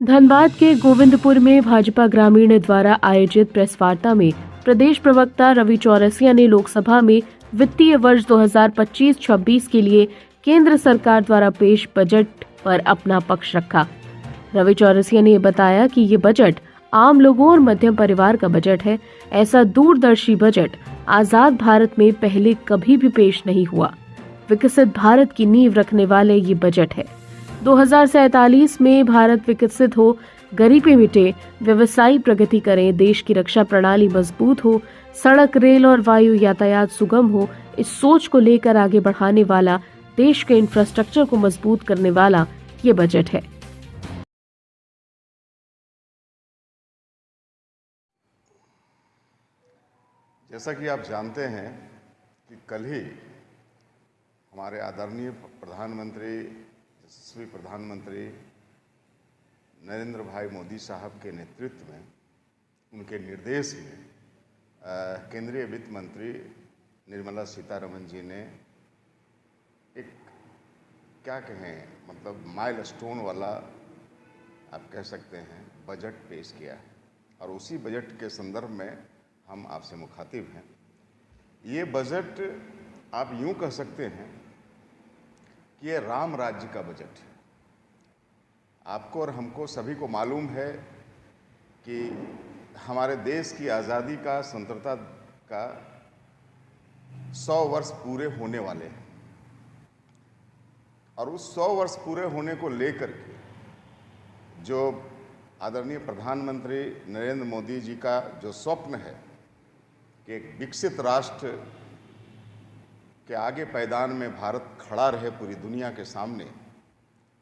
धनबाद के गोविंदपुर में भाजपा ग्रामीण द्वारा आयोजित प्रेस वार्ता में प्रदेश प्रवक्ता रवि चौरसिया ने लोकसभा में वित्तीय वर्ष 2025-26 के लिए केंद्र सरकार द्वारा पेश बजट पर अपना पक्ष रखा। रवि चौरसिया ने बताया कि ये बजट आम लोगों और मध्यम परिवार का बजट है। ऐसा दूरदर्शी बजट आजाद भारत में पहले कभी भी पेश नहीं हुआ। विकसित भारत की नींव रखने वाले ये बजट है। 2047 में भारत विकसित हो, गरीबी मिटे, व्यवसायी प्रगति करें, देश की रक्षा प्रणाली मजबूत हो, सड़क, रेल और वायु यातायात सुगम हो, इस सोच को लेकर आगे बढ़ाने वाला, देश के इंफ्रास्ट्रक्चर को मजबूत करने वाला ये बजट है। जैसा कि आप जानते हैं कि कल ही हमारे आदरणीय प्रधानमंत्री, यशस्वी प्रधानमंत्री नरेंद्र भाई मोदी साहब के नेतृत्व में, उनके निर्देश में केंद्रीय वित्त मंत्री निर्मला सीतारमण जी ने एक, क्या कहें, मतलब माइलस्टोन वाला आप कह सकते हैं, बजट पेश किया है। और उसी बजट के संदर्भ में हम आपसे मुखातिब हैं। ये बजट आप यूं कह सकते हैं कि ये राम राज्य का बजट है। आपको और हमको सभी को मालूम है कि हमारे देश की आज़ादी का, स्वतंत्रता का 100 वर्ष पूरे होने वाले हैं। और उस 100 वर्ष पूरे होने को लेकर के जो आदरणीय प्रधानमंत्री नरेंद्र मोदी जी का जो स्वप्न है कि एक विकसित राष्ट्र के आगे पैदान में भारत खड़ा रहे पूरी दुनिया के सामने,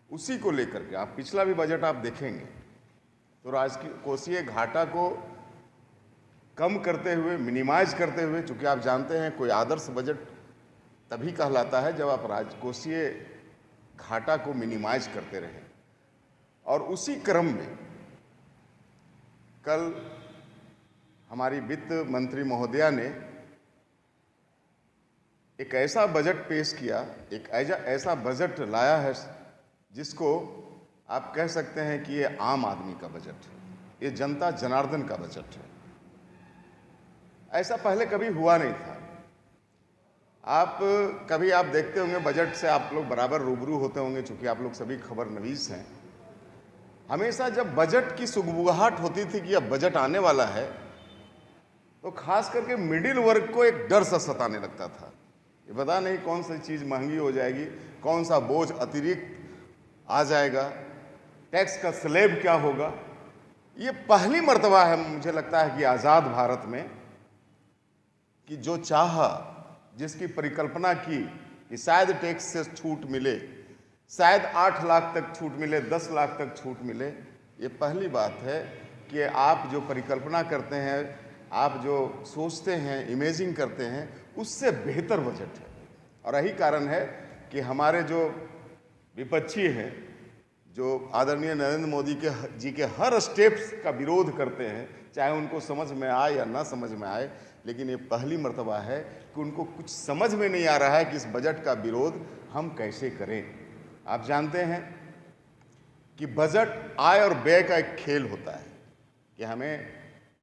उसी को लेकर के आप पिछला भी बजट आप देखेंगे तो राजकोषीय घाटा को कम करते हुए, मिनिमाइज करते हुए, चूंकि आप जानते हैं कोई आदर्श बजट तभी कहलाता है जब आप राजकोषीय घाटा को मिनिमाइज करते रहें। और उसी क्रम में कल हमारी वित्त मंत्री महोदया ने एक ऐसा बजट पेश किया, एक ऐसा बजट लाया है जिसको आप कह सकते हैं कि ये आम आदमी का बजट है, ये जनता जनार्दन का बजट है। ऐसा पहले कभी हुआ नहीं था। कभी आप देखते होंगे बजट से, आप लोग बराबर रूबरू होते होंगे, चूंकि आप लोग सभी खबर नवीस हैं। हमेशा जब बजट की सुगबुगाहट होती थी कि अब बजट आने वाला है, तो खास करके मिडिल वर्ग को एक डर सा सताने लगता था। ये पता नहीं कौन सी चीज़ महंगी हो जाएगी, कौन सा बोझ अतिरिक्त आ जाएगा, टैक्स का स्लैब क्या होगा। ये पहली मर्तबा है, मुझे लगता है कि आज़ाद भारत में, कि जो चाहा, जिसकी परिकल्पना की कि शायद टैक्स से छूट मिले, शायद 8 लाख तक छूट मिले, 10 लाख तक छूट मिले। ये पहली बात है कि आप जो परिकल्पना करते हैं, आप जो सोचते हैं, इमेजिन करते हैं, उससे बेहतर बजट है। और यही कारण है कि हमारे जो विपक्षी हैं, जो आदरणीय नरेंद्र मोदी जी के हर स्टेप्स का विरोध करते हैं, चाहे उनको समझ में आए या ना समझ में आए, लेकिन ये पहली मर्तबा है कि उनको कुछ समझ में नहीं आ रहा है कि इस बजट का विरोध हम कैसे करें। आप जानते हैं कि बजट आय और व्यय का एक खेल होता है कि हमें